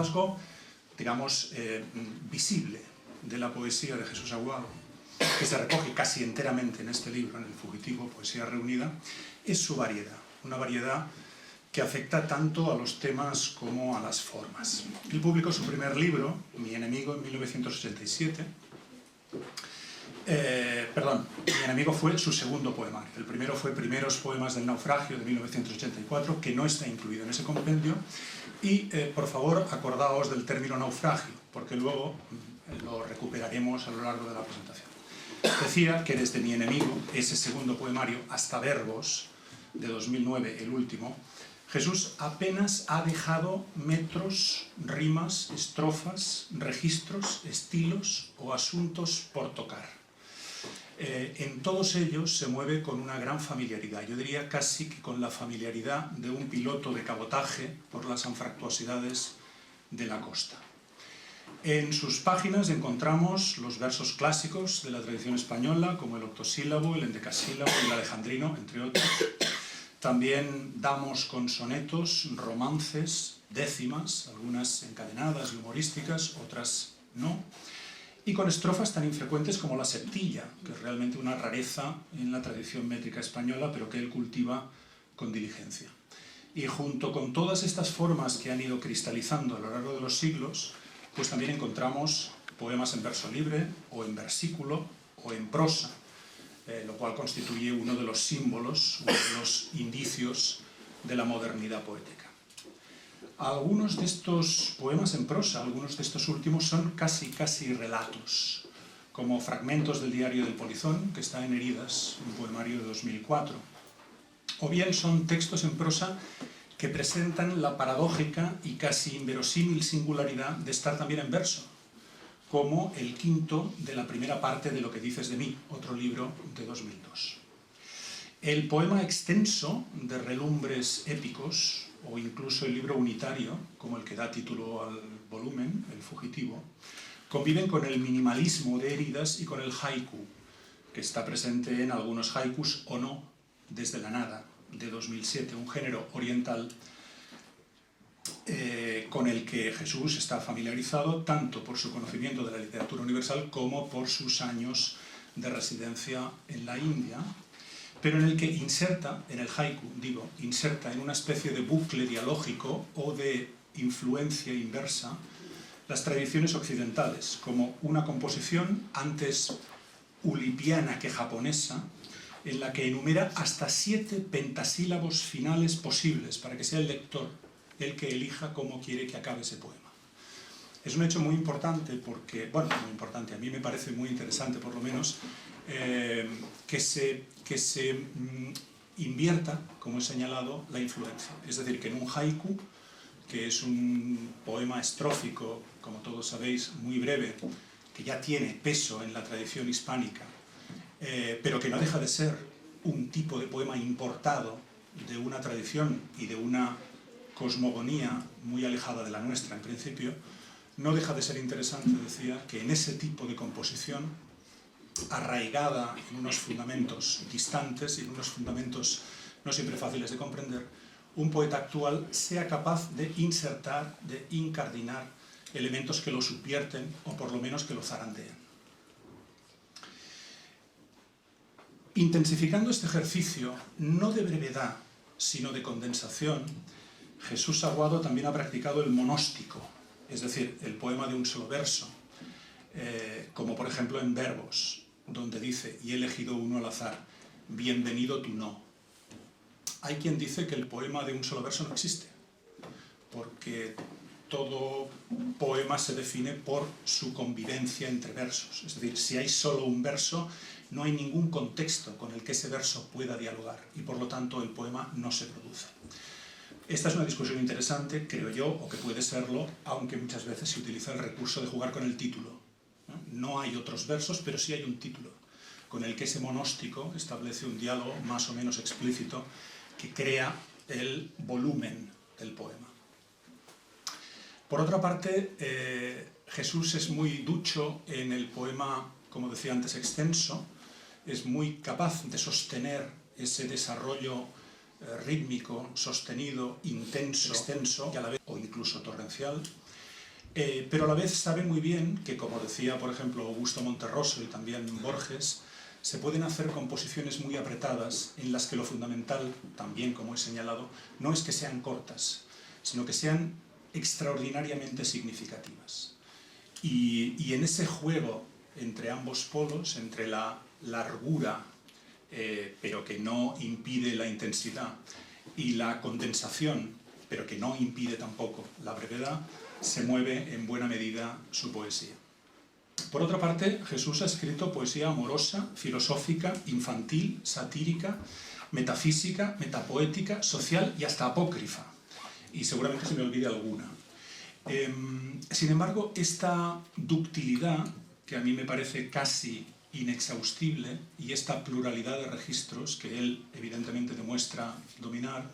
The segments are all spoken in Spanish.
rasgo, digamos, visible de la poesía de Jesús Aguado, que se recoge casi enteramente en este libro, en El Fugitivo, Poesía Reunida, es su variedad, una variedad que afecta tanto a los temas como a las formas. Él publicó su primer libro, Mi enemigo, en 1987. Mi enemigo fue su segundo poemario. El primero fue Primeros poemas del naufragio, de 1984, que no está incluido en ese compendio. Y, por favor, acordaos del término naufragio, porque luego lo recuperaremos a lo largo de la presentación. Decía que desde Mi enemigo, ese segundo poemario, hasta Verbos, de 2009, el último, Jesús apenas ha dejado metros, rimas, estrofas, registros, estilos o asuntos por tocar. En todos ellos se mueve con una gran familiaridad, yo diría casi que con la familiaridad de un piloto de cabotaje por las anfractuosidades de la costa. En sus páginas encontramos los versos clásicos de la tradición española, como el octosílabo, el endecasílabo y el alejandrino, entre otros. También damos con sonetos, romances, décimas, algunas encadenadas y humorísticas, otras no, y con estrofas tan infrecuentes como la septilla, que es realmente una rareza en la tradición métrica española, pero que él cultiva con diligencia. Y junto con todas estas formas que han ido cristalizando a lo largo de los siglos, pues también encontramos poemas en verso libre, o en versículo, o en prosa, lo cual constituye uno de los símbolos, uno de los indicios de la modernidad poética. Algunos de estos poemas en prosa, algunos de estos últimos, son casi relatos, como Fragmentos del diario del polizón, que está en Heridas, un poemario de 2004. O bien son textos en prosa que presentan la paradójica y casi inverosímil singularidad de estar también en verso, como el quinto de la primera parte de Lo que dices de mí, otro libro de 2002. El poema extenso de relumbres épicos, o incluso el libro unitario, como el que da título al volumen, El Fugitivo, conviven con el minimalismo de Heridas y con el haiku, que está presente en algunos haikus o no, desde la nada, de 2007, un género oriental con el que Jesús está familiarizado tanto por su conocimiento de la literatura universal como por sus años de residencia en la India, pero en el que inserta, en el haiku, inserta en una especie de bucle dialógico o de influencia inversa las tradiciones occidentales, como una composición antes ulipiana que japonesa, en la que enumera hasta 7 pentasílabos finales posibles para que sea el lector el que elija cómo quiere que acabe ese poema. Es un hecho muy importante porque, bueno, muy importante, a mí me parece muy interesante por lo menos, que se invierta, como he señalado, la influencia. Es decir, que en un haiku, que es un poema estrófico, como todos sabéis, muy breve, que ya tiene peso en la tradición hispánica, pero que no deja de ser un tipo de poema importado de una tradición y de una cosmogonía muy alejada de la nuestra, en principio, no deja de ser interesante, decía, que en ese tipo de composición, arraigada en unos fundamentos distantes y en unos fundamentos no siempre fáciles de comprender, un poeta actual sea capaz de insertar, de incardinar elementos que lo subvierten o por lo menos que lo zarandean. Intensificando este ejercicio, no de brevedad, sino de condensación, Jesús Aguado también ha practicado el monóstico, es decir, el poema de un solo verso, como por ejemplo en Verbos, donde dice, y he elegido uno al azar, bienvenido tu no. Hay quien dice que el poema de un solo verso no existe, porque todo poema se define por su convivencia entre versos. Es decir, si hay solo un verso, no hay ningún contexto con el que ese verso pueda dialogar y por lo tanto el poema no se produce. Esta es una discusión interesante, creo yo, o que puede serlo, aunque muchas veces se utiliza el recurso de jugar con el título. No hay otros versos, pero sí hay un título, con el que ese monóstico establece un diálogo más o menos explícito que crea el volumen del poema. Por otra parte, Jesús es muy ducho en el poema, como decía antes, extenso, es muy capaz de sostener ese desarrollo rítmico, sostenido, intenso, extenso, y a la vez, o incluso torrencial, pero a la vez sabe muy bien que, como decía por ejemplo Augusto Monterroso y también Borges, se pueden hacer composiciones muy apretadas en las que lo fundamental, también como he señalado, no es que sean cortas, sino que sean extraordinariamente significativas. Y en ese juego entre ambos polos, entre la largura, pero que no impide la intensidad, y la condensación, pero que no impide tampoco la brevedad, se mueve en buena medida su poesía. Por otra parte, Jesús ha escrito poesía amorosa, filosófica, infantil, satírica, metafísica, metapoética, social y hasta apócrifa. Y seguramente se me olvide alguna. Sin embargo, esta ductilidad, que a mí me parece casi inexhaustible, y esta pluralidad de registros que él evidentemente demuestra dominar,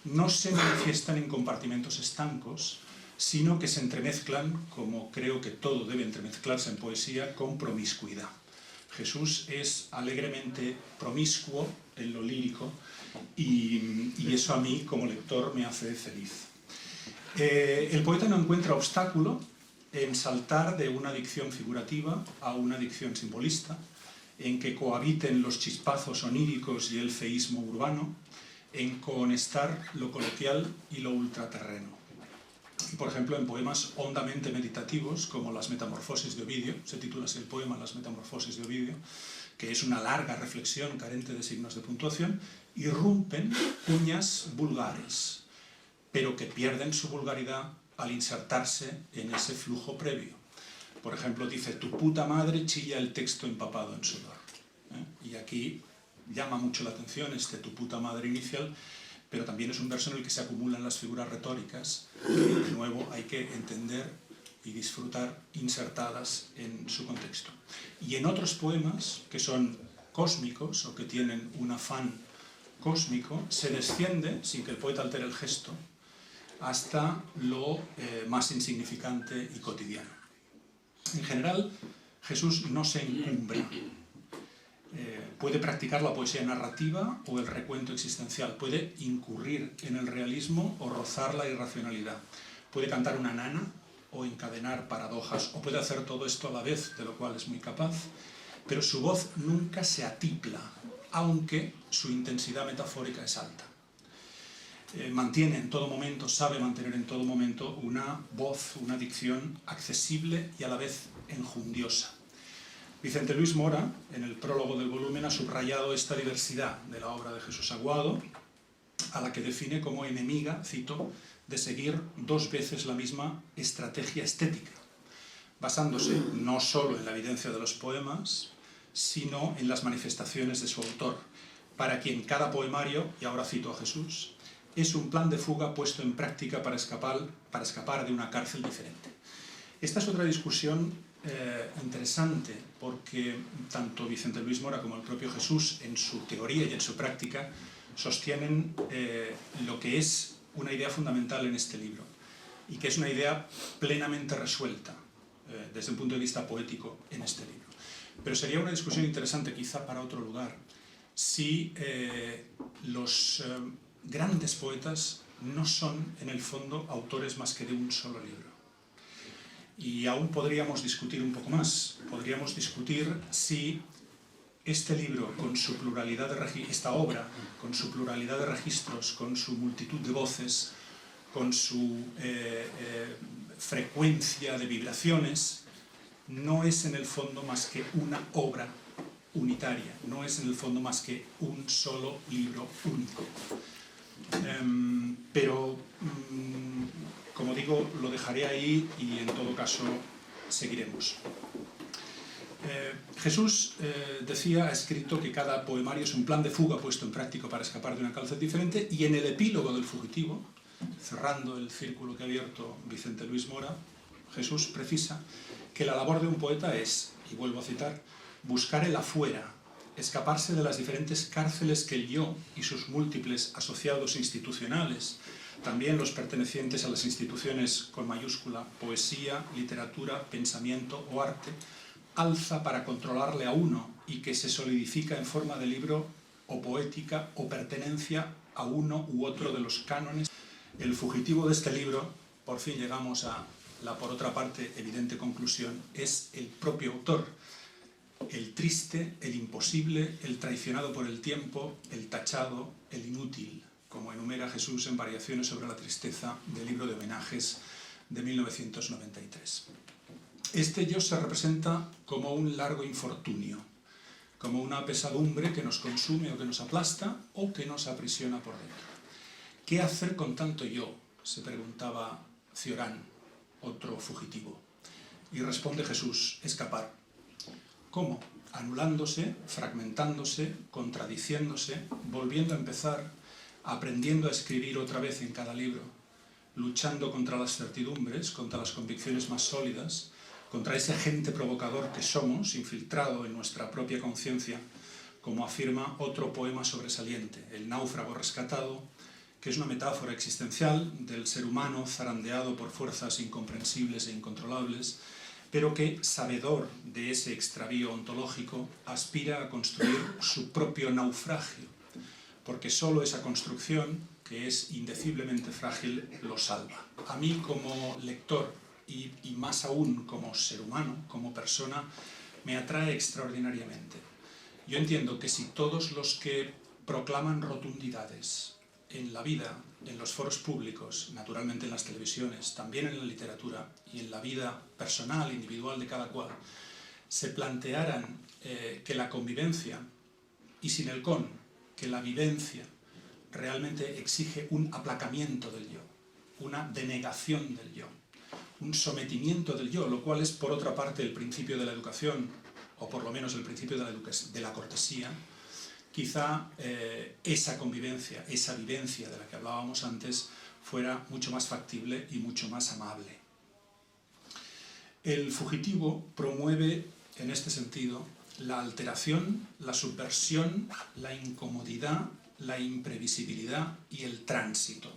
no se manifiestan en compartimentos estancos, sino que se entremezclan, como creo que todo debe entremezclarse en poesía, con promiscuidad. Jesús es alegremente promiscuo en lo lírico y eso a mí como lector me hace feliz. El poeta no encuentra obstáculo en saltar de una dicción figurativa a una dicción simbolista, en que cohabiten los chispazos oníricos y el feísmo urbano, en cohonestar lo coloquial y lo ultraterreno. Por ejemplo, en poemas hondamente meditativos, como Las Metamorfosis de Ovidio, se titula así el poema Las Metamorfosis de Ovidio, que es una larga reflexión carente de signos de puntuación, irrumpen cuñas vulgares, pero que pierden su vulgaridad al insertarse en ese flujo previo. Por ejemplo, dice: tu puta madre chilla el texto empapado en sudor. Y aquí llama mucho la atención este tu puta madre inicial, pero también es un verso en el que se acumulan las figuras retóricas que de nuevo hay que entender y disfrutar insertadas en su contexto. Y en otros poemas que son cósmicos o que tienen un afán cósmico, se desciende, sin que el poeta altere el gesto, hasta lo más insignificante y cotidiano. En general, Jesús no se encumbra. Puede practicar la poesía narrativa o el recuento existencial, puede incurrir en el realismo o rozar la irracionalidad, puede cantar una nana o encadenar paradojas, o puede hacer todo esto a la vez, de lo cual es muy capaz, pero su voz nunca se atipla, aunque su intensidad metafórica es alta. Mantiene en todo momento, sabe mantener en todo momento una voz, una dicción accesible y a la vez enjundiosa. Vicente Luis Mora, en el prólogo del volumen, ha subrayado esta diversidad de la obra de Jesús Aguado, a la que define como enemiga, cito, de seguir dos veces la misma estrategia estética, basándose no solo en la evidencia de los poemas, sino en las manifestaciones de su autor, para quien cada poemario, y ahora cito a Jesús, es un plan de fuga puesto en práctica para escapar de una cárcel diferente. Esta es otra discusión interesante, porque tanto Vicente Luis Mora como el propio Jesús, en su teoría y en su práctica, sostienen lo que es una idea fundamental en este libro, y que es una idea plenamente resuelta desde un punto de vista poético en este libro. Pero sería una discusión interesante, quizá para otro lugar, si los grandes poetas no son, en el fondo, autores más que de un solo libro. Y aún podríamos discutir un poco más. Podríamos discutir si este libro, con su pluralidad de esta obra, con su pluralidad de registros, con su multitud de voces, con su frecuencia de vibraciones, no es en el fondo más que una obra unitaria, no es en el fondo más que un solo libro único. Pero, como digo, lo dejaré ahí y en todo caso seguiremos. Jesús ha escrito que cada poemario es un plan de fuga puesto en práctica para escapar de una cárcel diferente, y en el epílogo del Fugitivo, cerrando el círculo que ha abierto Vicente Luis Mora, Jesús precisa que la labor de un poeta es, y vuelvo a citar, buscar el afuera, escaparse de las diferentes cárceles que el yo y sus múltiples asociados institucionales, también los pertenecientes a las instituciones con mayúscula, poesía, literatura, pensamiento o arte, alza para controlarle a uno y que se solidifica en forma de libro o poética o pertenencia a uno u otro de los cánones. El fugitivo de este libro, por fin llegamos a la por otra parte evidente conclusión es el propio autor, el triste, el imposible, el traicionado por el tiempo, el tachado, el inútil, como enumera Jesús en Variaciones sobre la tristeza del libro de homenajes de 1993. Este yo se representa como un largo infortunio, como una pesadumbre que nos consume o que nos aplasta o que nos aprisiona por dentro. ¿Qué hacer con tanto yo?, se preguntaba Cioran, otro fugitivo. Y responde Jesús: escapar. ¿Cómo? Anulándose, fragmentándose, contradiciéndose, volviendo a empezar, aprendiendo a escribir otra vez en cada libro, luchando contra las certidumbres, contra las convicciones más sólidas, contra ese agente provocador que somos, infiltrado en nuestra propia conciencia, como afirma otro poema sobresaliente, El náufrago rescatado, que es una metáfora existencial del ser humano zarandeado por fuerzas incomprensibles e incontrolables, pero que, sabedor de ese extravío ontológico, aspira a construir su propio naufragio, porque solo esa construcción, que es indeciblemente frágil, lo salva. A mí, como lector, y más aún como ser humano, como persona, me atrae extraordinariamente. Yo entiendo que si todos los que proclaman rotundidades en la vida, en los foros públicos, naturalmente en las televisiones, también en la literatura y en la vida personal, individual de cada cual, se plantearan que la convivencia, y sin el con, que la vivencia realmente exige un aplacamiento del yo, una denegación del yo, un sometimiento del yo, lo cual es por otra parte el principio de la educación, o por lo menos el principio de la cortesía, quizá esa convivencia, esa vivencia de la que hablábamos antes, fuera mucho más factible y mucho más amable. El fugitivo promueve, en este sentido, la alteración, la subversión, la incomodidad, la imprevisibilidad y el tránsito.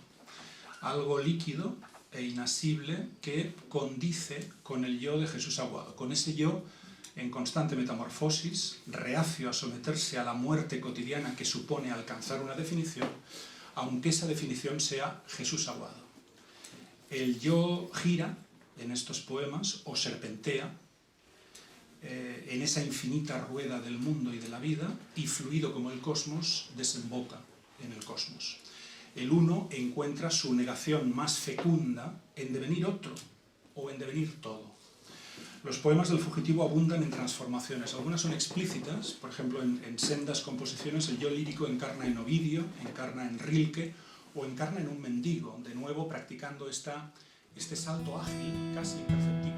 Algo líquido e inasible que condice con el yo de Jesús Aguado, con ese yo en constante metamorfosis, reacio a someterse a la muerte cotidiana que supone alcanzar una definición, aunque esa definición sea Jesús Aguado. El yo gira en estos poemas o serpentea en esa infinita rueda del mundo y de la vida, y fluido como el cosmos, desemboca en el cosmos. El uno encuentra su negación más fecunda en devenir otro o en devenir todo. Los poemas del fugitivo abundan en transformaciones. Algunas son explícitas, por ejemplo, en sendas composiciones el yo lírico encarna en Ovidio, encarna en Rilke o encarna en un mendigo, de nuevo practicando este salto ágil, casi imperceptible,